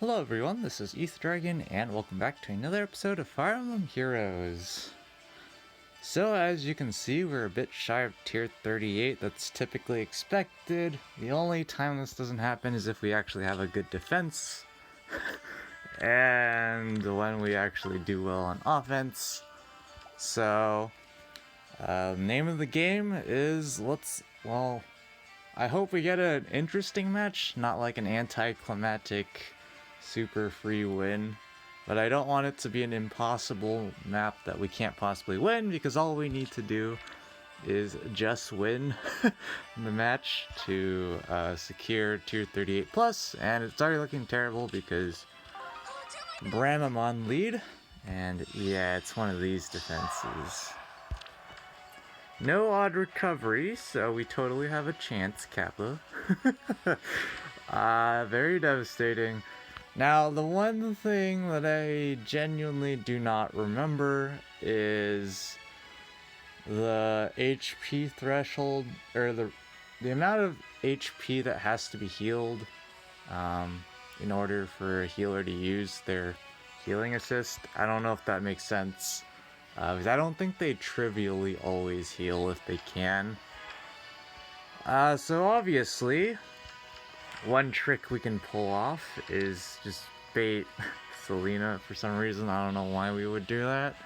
Hello everyone, this is Dragon, and welcome back to another episode of Fire Emblem Heroes. So as you can see, we're a bit shy of tier 38, that's typically expected. The only time this doesn't happen is if we actually have a good defense, and when we actually do well on offense. So, name of the game is, I hope we get an interesting match, not like an anticlimactic super free win, but I don't want it to be an impossible map that we can't possibly win, because all we need to do is just win the match to secure tier 38 plus, and it's already looking terrible because Bram on lead, and yeah, it's one of these defenses. No odd recovery, so we totally have a chance, Kappa. Very devastating. Now, the one thing that I genuinely do not remember is the HP threshold, or the amount of HP that has to be healed in order for a healer to use their healing assist. I don't know if that makes sense, because I don't think they trivially always heal if they can. So obviously, one trick we can pull off is just bait Selena for some reason. I don't know why we would do that.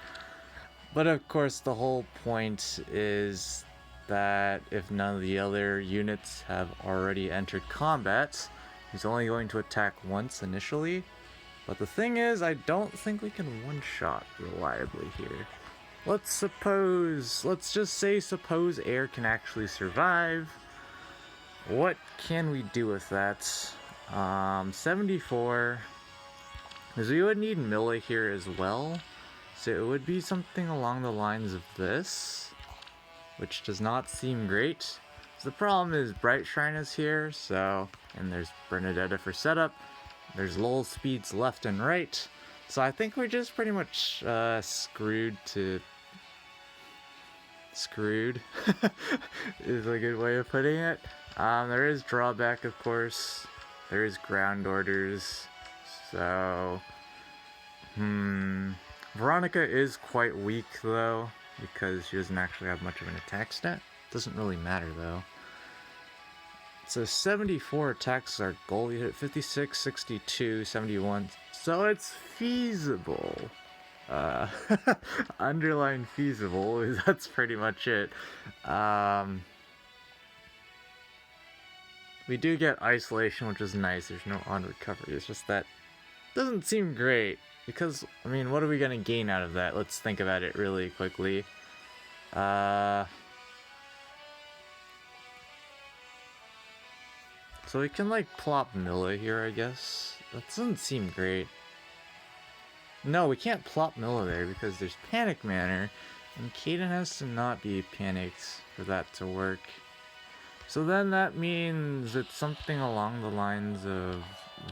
But of course, the whole point is that if none of the other units have already entered combat, he's only going to attack once initially. But the thing is, I don't think we can one-shot reliably here. Let's just say suppose air can actually survive. What can we do with that? 74. Because we would need Milla here as well. So it would be something along the lines of this, which does not seem great. So the problem is Bright Shrine is here, and there's Bernadetta for setup. There's lull speeds left and right. So I think we're just pretty much screwed is a good way of putting it. There is drawback, of course. There is ground orders. So, Veronica is quite weak, though, because she doesn't actually have much of an attack stat. Doesn't really matter, though. So 74 attacks our goal. We hit 56, 62, 71. So it's feasible. Underline feasible, that's pretty much it. We do get isolation, which is nice. There's no on recovery. It's just that doesn't seem great, because I mean, what are we gonna gain out of that? Let's think about it really quickly. So we can like plop Milla here, I guess. That doesn't seem great. No, we can't plop Milla there because there's Panic Manor, and Kaden has to not be panicked for that to work. So then that means it's something along the lines of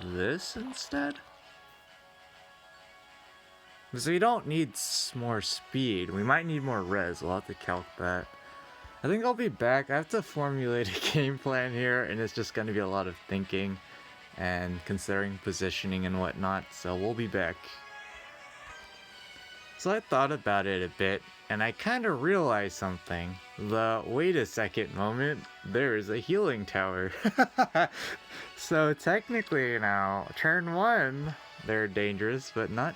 this instead? So we don't need more speed. We might need more res. We'll have to calc that. I think I'll be back. I have to formulate a game plan here, and it's just going to be a lot of thinking and considering positioning and whatnot. So we'll be back. So I thought about it a bit, and I kind of realized something. The wait a second moment, there is a healing tower. So technically now, turn 1, they're dangerous, but not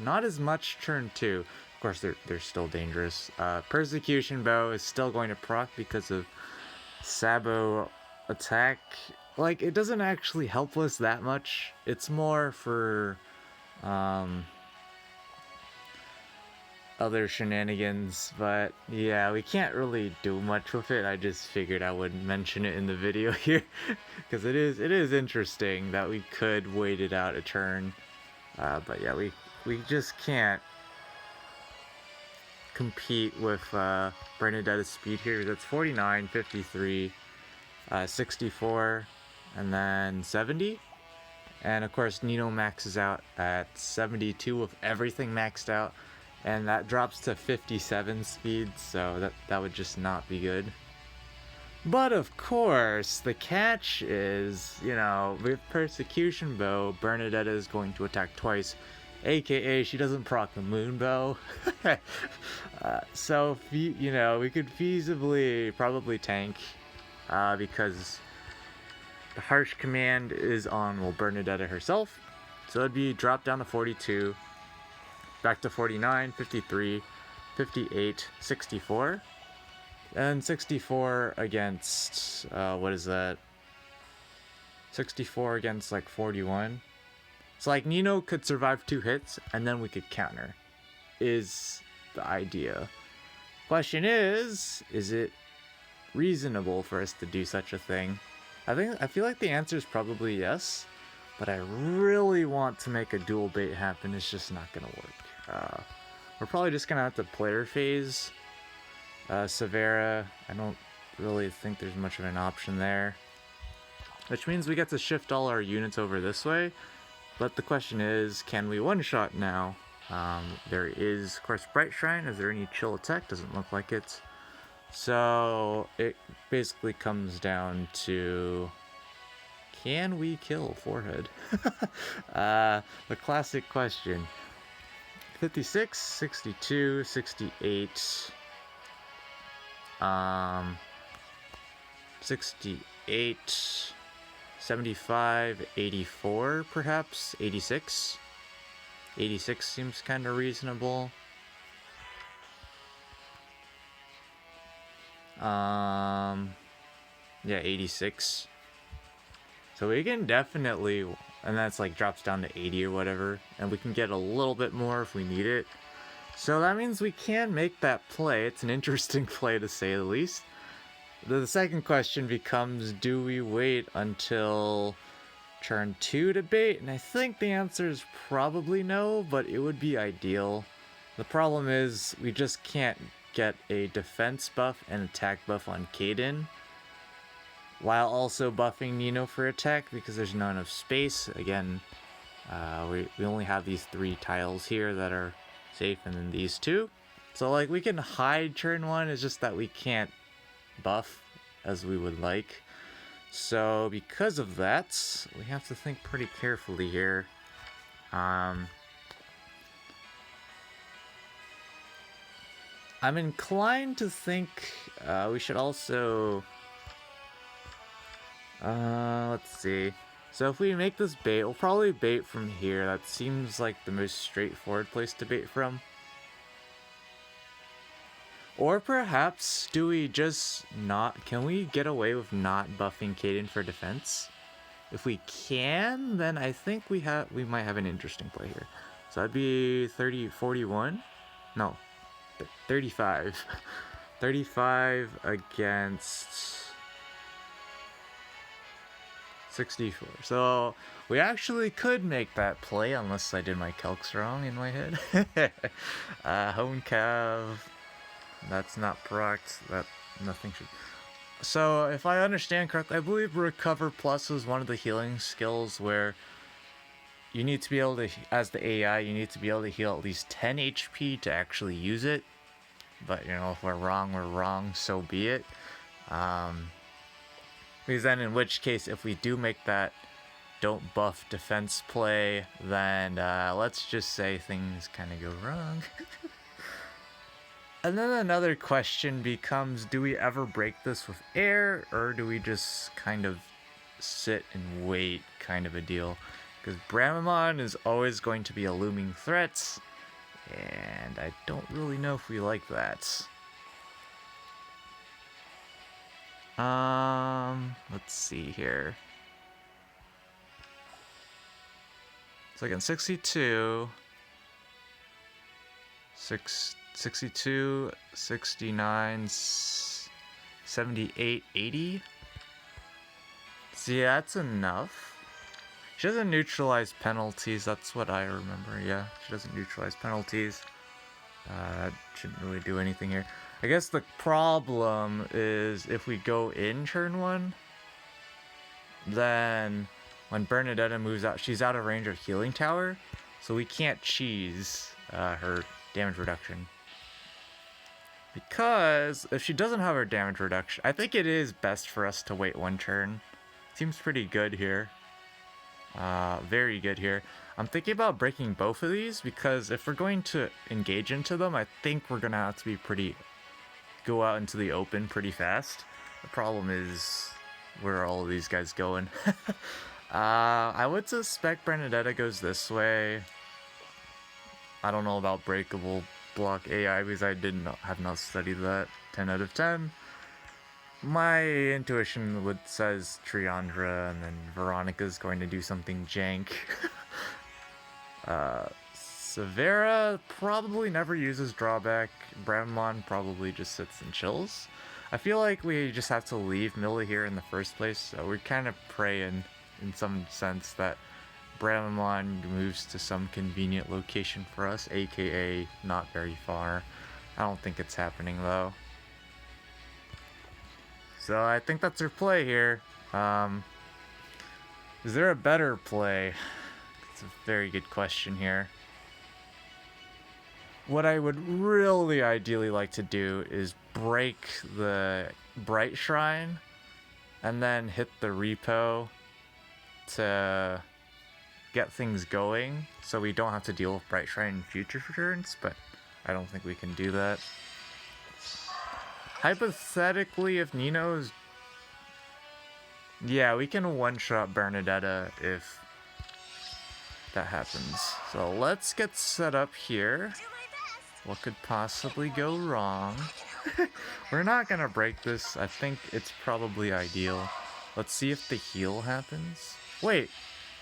as much turn 2. Of course, they're still dangerous. Persecution Bow is still going to proc because of Sabo attack. Like, it doesn't actually help us that much. It's more for other shenanigans, but yeah, we can't really do much with it. I just figured I would mention it in the video here because it is interesting that we could wait it out a turn, but yeah, we just can't compete with Bernadetta's speed here. That's 49, 53, 64, and then 70. And of course, Nino maxes out at 72 with everything maxed out. And that drops to 57 speed, so that would just not be good. But of course, the catch is, you know, with Persecution Bow, Bernadetta is going to attack twice, aka she doesn't proc the Moon Bow. So, you know, we could feasibly probably tank, because the Harsh Command is on, well, Bernadetta herself. So it'd be dropped down to 42, back to 49, 53, 58, 64. And 64 against, what is that? 64 against like 41. So like Nino could survive 2 hits and then we could counter, is the idea. Question is it reasonable for us to do such a thing? I feel like the answer is probably yes, but I really want to make a dual bait happen. It's just not gonna work. We're probably just gonna have to player phase Severa. I don't really think there's much of an option there, which means we get to shift all our units over this way. But the question is, can we one-shot now? There is, of course, Bright Shrine. Is there any chill attack? Doesn't look like it. So it basically comes down to, can we kill Forehead? The classic question. 56, 62, 68, 68, 75, 84 perhaps, 86. 86 seems kind of reasonable. Yeah, 86. So we can definitely, and that's like drops down to 80 or whatever, and we can get a little bit more if we need it. So that means we can make that play. It's an interesting play to say the least. The second question becomes, do we wait until turn 2 to bait? And I think the answer is probably no, but it would be ideal. The problem is we just can't get a defense buff and attack buff on Kaden while also buffing Nino for attack because there's not enough space. Again, we only have these 3 tiles here that are safe, and then these 2. So like we can hide turn 1, it's just that we can't buff as we would like. So because of that, we have to think pretty carefully here. I'm inclined to think we should also, let's see. So if we make this bait, we'll probably bait from here. That seems like the most straightforward place to bait from. Or perhaps, do we just not, can we get away with not buffing Kaden for defense? If we can, then I think we might have an interesting play here. So that'd be 30, 41? No, 35. 35 against 64. So we actually could make that play unless I did my calcs wrong in my head. Hone Cav. That's not procced. That nothing should. So if I understand correctly, I believe Recover Plus is one of the healing skills where you need to be able to, as the AI, you need to be able to heal at least 10 HP to actually use it. But you know, if we're wrong, so be it. Because then in which case, if we do make that don't buff defense play, then let's just say things kind of go wrong. And then another question becomes, do we ever break this with air, or do we just kind of sit and wait kind of a deal? Because Bramamon is always going to be a looming threat, and I don't really know if we like that. Let's see here. So again, 62, 62, 69, 78, 80. See, that's enough. She doesn't neutralize penalties, that's what I remember, yeah. She doesn't neutralize penalties. That shouldn't really do anything here. I guess the problem is if we go in turn 1, then when Bernadetta moves out, she's out of range of Healing Tower, so we can't cheese her damage reduction. Because if she doesn't have her damage reduction, I think it is best for us to wait one turn. Seems pretty good here. Very good here. I'm thinking about breaking both of these because if we're going to engage into them, I think we're gonna have to be go out into the open pretty fast. The problem is where are all of these guys going? I would suspect Bernadetta goes this way. I don't know about breakable block AI because I have not studied that. 10 out of 10. My intuition says Triandra, and then Veronica's going to do something jank. Severa probably never uses drawback. Bramamon probably just sits and chills. I feel like we just have to leave Milla here in the first place, so we're kind of praying in some sense that Bramamon moves to some convenient location for us, aka not very far. I don't think it's happening though. So I think that's her play here. Is there a better play? It's a very good question here. What I would really ideally like to do is break the Bright Shrine and then hit the repo to get things going so we don't have to deal with Bright Shrine in future turns, but I don't think we can do that. Hypothetically, if Nino's... Yeah, we can one-shot Bernadetta if that happens. So let's get set up here. What could possibly go wrong? We're not gonna break this. I think it's probably ideal. Let's see if the heal happens. Wait,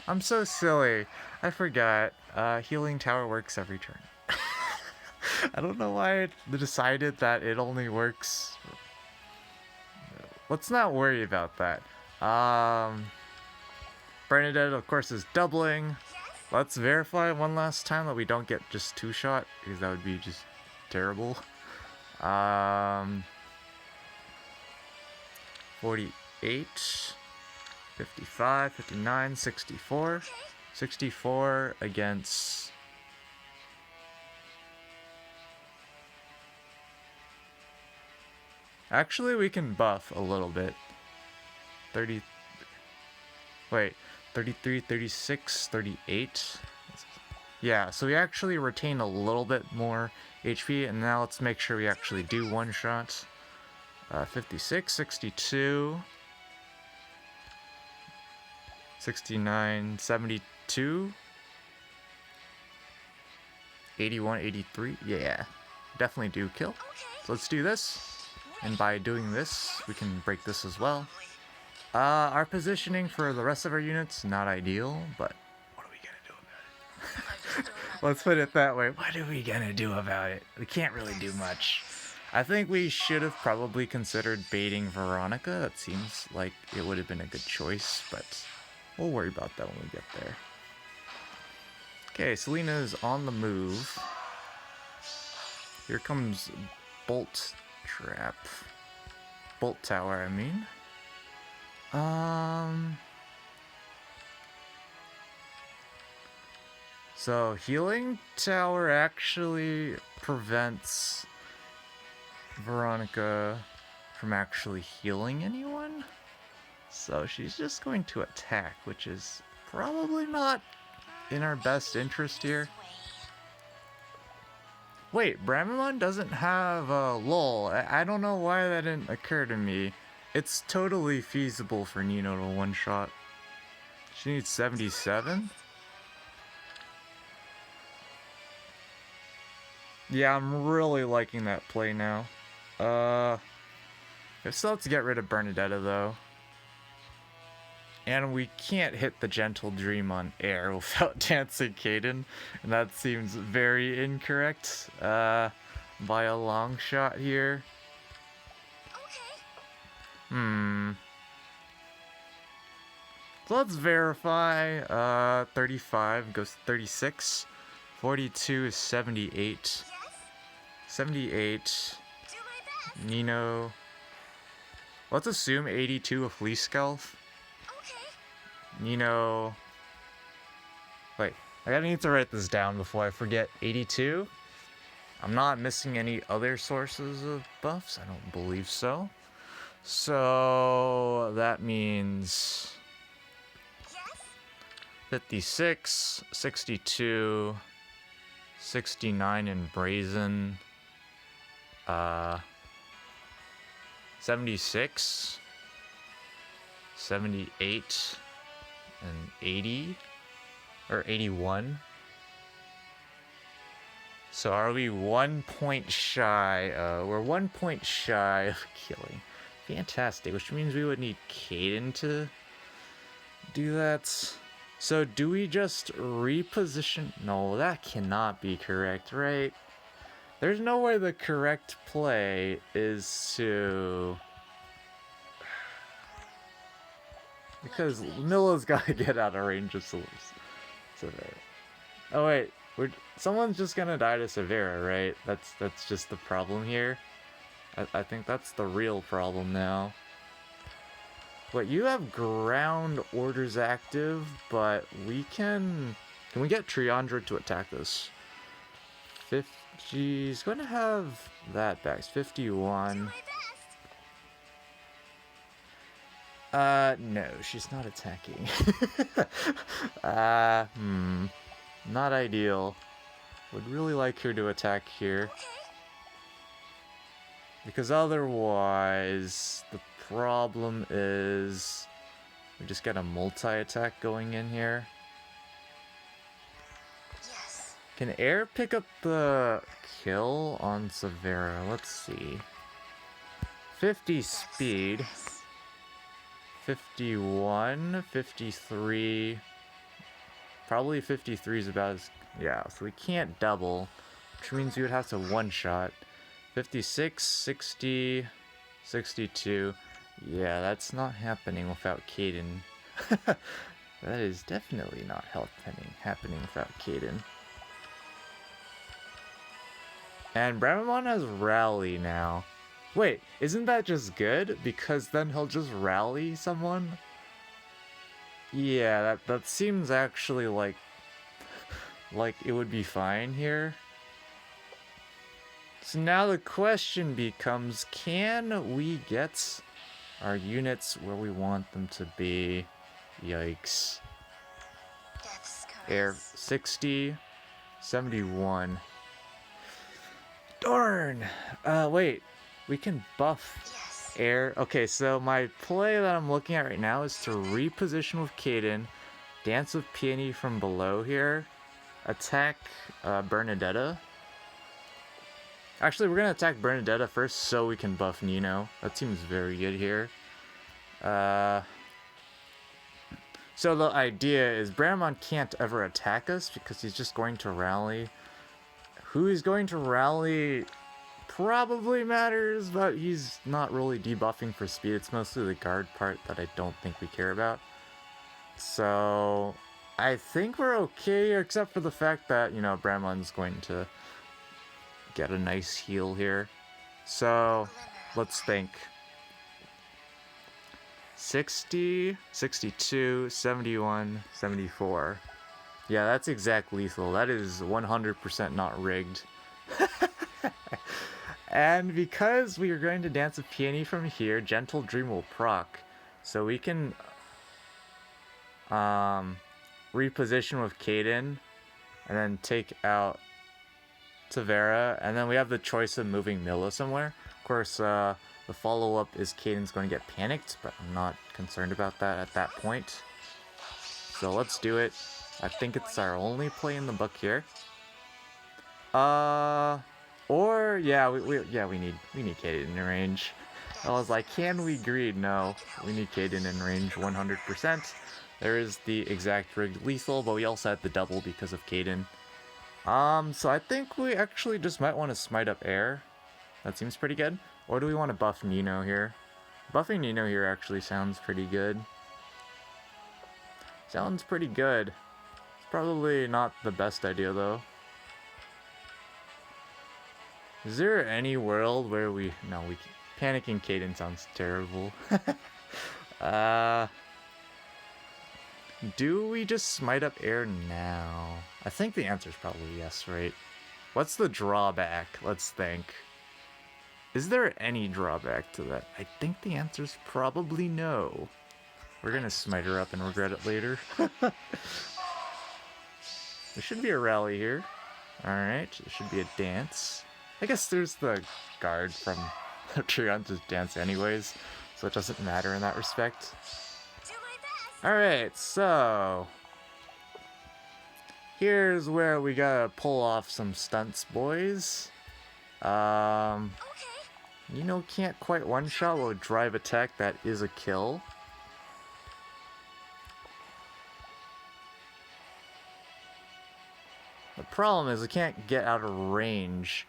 I'm so silly. I forgot. Healing tower works every turn. I don't know why I decided that it only works. Let's not worry about that. Bernadette, of course, is doubling. Let's verify one last time that we don't get just two-shot, because that would be just terrible. 48, 55, 59, 64. 64 against... Actually, we can buff a little bit. 30... Wait, 33, 36, 38. Yeah, so we actually retain a little bit more HP, and now let's make sure we actually do one shot. 56, 62, 69, 72, 81, 83. Yeah, definitely do kill. So let's do this, and by doing this, we can break this as well. Our positioning for the rest of our units, not ideal, but what are we gonna do about it? Let's put it that way. What are we gonna do about it? We can't really do much. I think we should have probably considered baiting Veronica. That seems like it would have been a good choice, but we'll worry about that when we get there. Okay, Selena's on the move. Here comes Bolt Trap. Bolt Tower, I mean. So Healing Tower actually prevents Veronica from actually healing anyone. So she's just going to attack, which is probably not in our best interest here. Wait, Bramamon doesn't have lol. I don't know why that didn't occur to me. It's totally feasible for Nino to one-shot. She needs 77? Yeah, I'm really liking that play now. So let's get rid of Bernadetta, though. And we can't hit the Gentle Dream on air without dancing Kaden. And that seems very incorrect. By a long shot here. So let's verify. 35 goes to 36. 42 is 78. 78. Nino. Let's assume 82 of Fleece Scarf. Nino. Wait, I gotta need to write this down before I forget. 82. I'm not missing any other sources of buffs. I don't believe so. So that means 56, 62, 69 in Brazen, 76, 78, and 80, or 81. So are we 1 point shy? We're 1 point shy of killing. Fantastic, which means we would need Caden to do that. So do we just reposition? No, that cannot be correct, right? There's no way the correct play is to... Because Milla's gotta get out of range of Severa. Oh wait, someone's just gonna die to Severa, right? That's just the problem here. I think that's the real problem now. But you have ground orders active, but we can... Can we get Triandra to attack this? She's going to have that back. 51. No, she's not attacking. Not ideal. Would really like her to attack here. Because otherwise, the problem is we just get a multi-attack going in here. Yes. Can air pick up the kill on Severa? Let's see. 50 speed. 51, 53. Probably 53 is about as... Yeah, so we can't double, which means we would have to one-shot. 56, 60, 62. Yeah, that's not happening without Caden. That is definitely not happening without Caden. And Bramamon has Rally now. Wait, isn't that just good? Because then he'll just rally someone? Yeah, that seems actually like it would be fine here. So now the question becomes, can we get our units where we want them to be? Yikes. Air 60, 71. Darn! Wait, we can buff air. Okay, so my play that I'm looking at right now is to reposition with Caden, dance with Peony from below here, attack Bernadetta. Actually, we're going to attack Bernadetta first so we can buff Nino. That seems very good here. So the idea is Bramamon can't ever attack us because he's just going to rally. Who he's going to rally probably matters, but he's not really debuffing for speed. It's mostly the guard part that I don't think we care about. So I think we're okay, except for the fact that, you know, Bramamon's going to get a nice heal here. So let's think. 60, 62, 71, 74. Yeah, that's exact lethal. That is 100% not rigged. And because we are going to dance a peony from here, Gentle Dream will proc. So we can reposition with Caden and then take out Severa, and then we have the choice of moving Milla somewhere. Of course, the follow-up is Caden's going to get panicked, but I'm not concerned about that at that point. So let's do it. I think it's our only play in the book here. Or yeah, we need Caden in range. I was like, can we greed? No, we need Caden in range 100%. There is the exact rigged lethal, but we also had the double because of Caden. So I think we actually just might want to smite up air. That seems pretty good. Or do we want to buff Nino here? Buffing Nino here actually sounds pretty good. Sounds pretty good. It's probably not the best idea though. Is there any world where we... No, panicking Caden sounds terrible. Do we just smite up air now? I think the answer is probably yes, right? What's the drawback? Let's think. Is there any drawback to that? I think the answer's probably no. We're gonna smite her up and regret it later. There should be a rally here. Alright, there should be a dance. I guess there's the guard from Triandra's dance anyways, so it doesn't matter in that respect. Alright, so... here's where we gotta pull off some stunts, boys. You know, can't quite one-shot with a drive attack. That is a kill. The problem is we can't get out of range.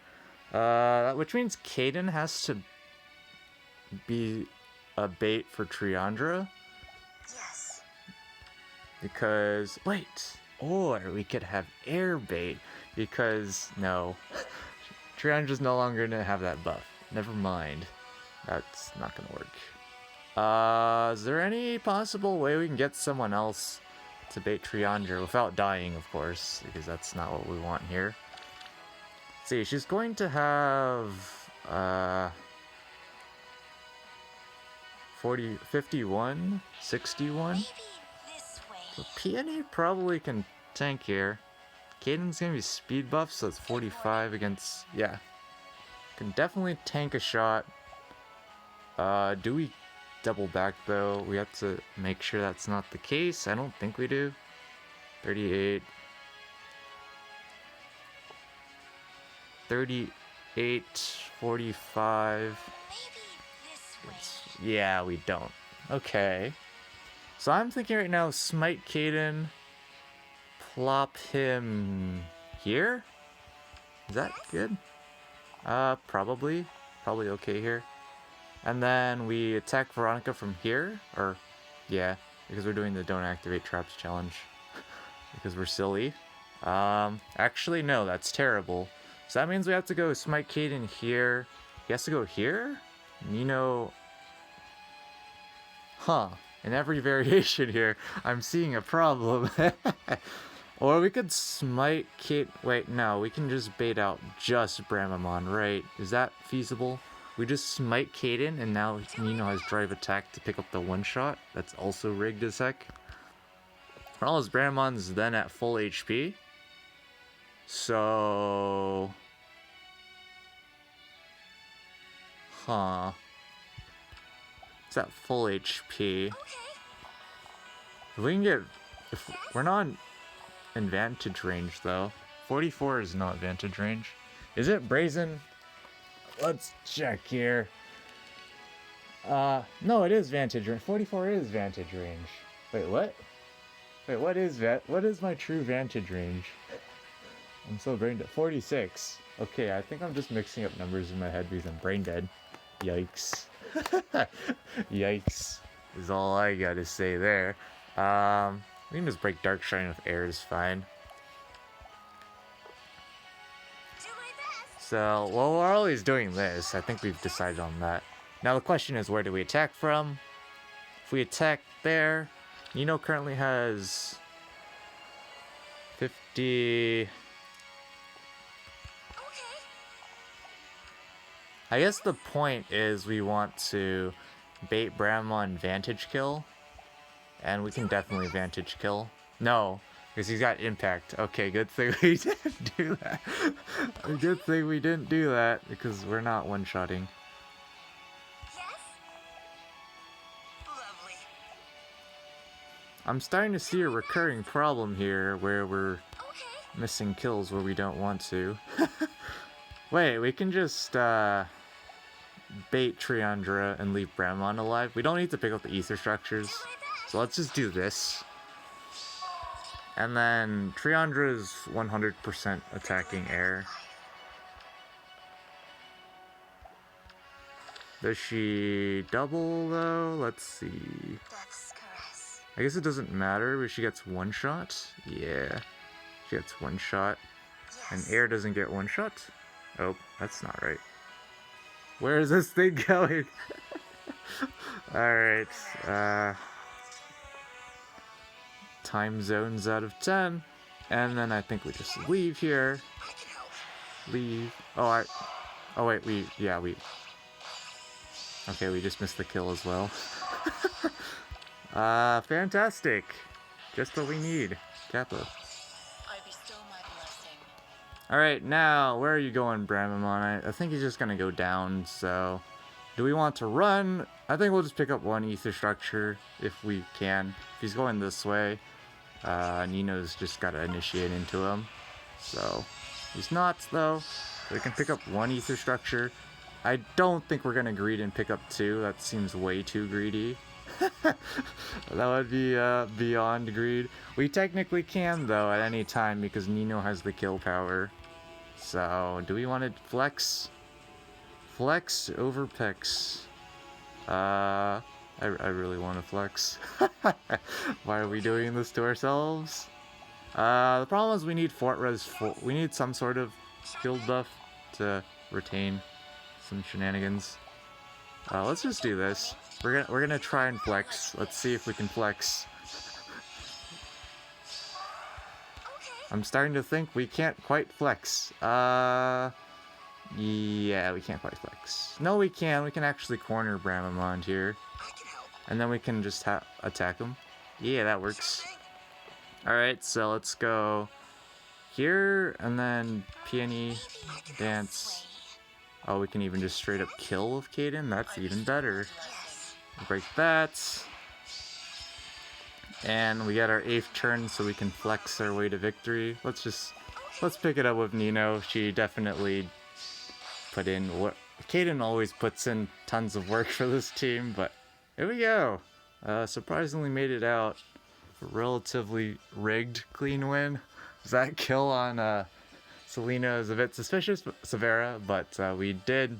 Which means Kaden has to be a bait for Triandra. Yes. Because, wait, or we could have air bait. Because, no, Triandra's no longer gonna have that buff. Never mind. That's not gonna work. Is there any possible way we can get someone else to bait Triandra without dying, of course, because that's not what we want here. Let's see, she's going to have 51, 61. Maybe this way. So Peony probably can tank here. Caden's gonna be speed buff, so it's 45 against, yeah. Can definitely tank a shot. Do we double back though? We have to make sure that's not the case. I don't think we do. 38. 38, 45. Maybe this way. Yeah, we don't. Okay. So I'm thinking right now, smite Caden, plop him here? Is that good? Probably. Probably okay here. And then we attack Veronica from here, or, yeah, because we're doing the don't activate traps challenge. Because we're silly. Actually, no, that's terrible. So that means we have to go smite Caden here. He has to go here? You know... Huh. In every variation here, I'm seeing a problem. Or we could smite Kate... Wait, no, we can just bait out just Bramamon, right? Is that feasible? We just smite Caden, and now Nino has drive attack to pick up the one-shot. That's also rigged as heck. All his Bramamon's then at full HP. So... Huh. It's at full HP. Okay. If we can get... If we're not in vantage range, though. 44 is not vantage range. Is it Brazen? Let's check here. No, it is vantage range. 44 is vantage range. Wait, what? Wait, what is my true vantage range? I'm so brain dead. 46. Okay, I think I'm just mixing up numbers in my head because I'm brain dead. Yikes. Yikes is all I gotta say there. We can just break Dark Shine with air is fine. So, well, we're always doing this. I think we've decided on that. Now the question is, where do we attack from? If we attack there, Nino currently has 50... I guess the point is we want to bait Bramamon vantage kill. And we can definitely vantage kill. No, because he's got impact. Okay, good thing we didn't do that. Good thing we didn't do that, because we're not one-shotting. Yes? Lovely. I'm starting to see a recurring problem here, where we're Okay. missing kills where we don't want to. Wait, we can just bait Triandra and leave Bramamon alive. We don't need to pick up the ether structures. So let's just do this. And then Triandra's 100% attacking air. Does she double though? Let's see. Death's caress. I guess it doesn't matter, but she gets one shot. Yeah, she gets one shot. And Yes. air doesn't get one shot. Oh, that's not right. Where is this thing going? Alright, time zones out of 10. And then I think we just leave here. I can help. Leave. Oh wait, we okay, we just missed the kill as well. Fantastic. Just what we need. Kappa. I bestow my blessing. Alright, now, where are you going, Bramamon? I think he's just gonna go down, so... Do we want to run? I think we'll just pick up one ether structure, if we can. If he's going this way, Nino's just gotta initiate into him. So, he's not, though. So we can pick up one ether structure. I don't think we're gonna greed and pick up two. That seems way too greedy. That would be beyond greed. We technically can, though, at any time because Nino has the kill power. So, do we want to flex? Flex over pex. I really want to flex. Why are we doing this to ourselves? The problem is we need Fort Res 4. We need some sort of shield buff to retain some shenanigans. Let's just do this. We're gonna try and flex. Let's see if we can flex. I'm starting to think we can't quite flex. Yeah, we can't quite flex. No, we can. We can actually corner Bramamond here. And then we can just attack him. Yeah, that works. Alright, so let's go here, and then Peony, Dance. Oh, we can even just straight up kill with Kaden? That's even better. Break that. And we get our 8th turn so we can flex our way to victory. Let's pick it up with Nino. She definitely put in what Kaden always puts in tons of work for this team, but here we go. Surprisingly made it out. A relatively rigged clean win. That kill on Selena is a bit suspicious, Severa, but we did.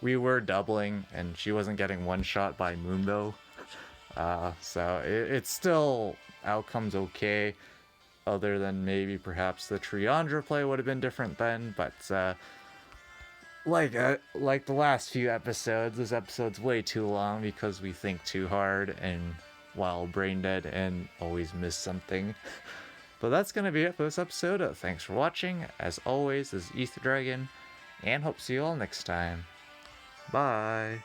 We were doubling, and she wasn't getting one shot by Mundo. So it's still outcomes okay, other than maybe perhaps the Triandra play would have been different then, but like the last few episodes, this episode's way too long because we think too hard and while brain dead and always miss something. But that's gonna be it for this episode. Thanks for watching. As always, this is Ether Dragon, and hope to see you all next time. Bye.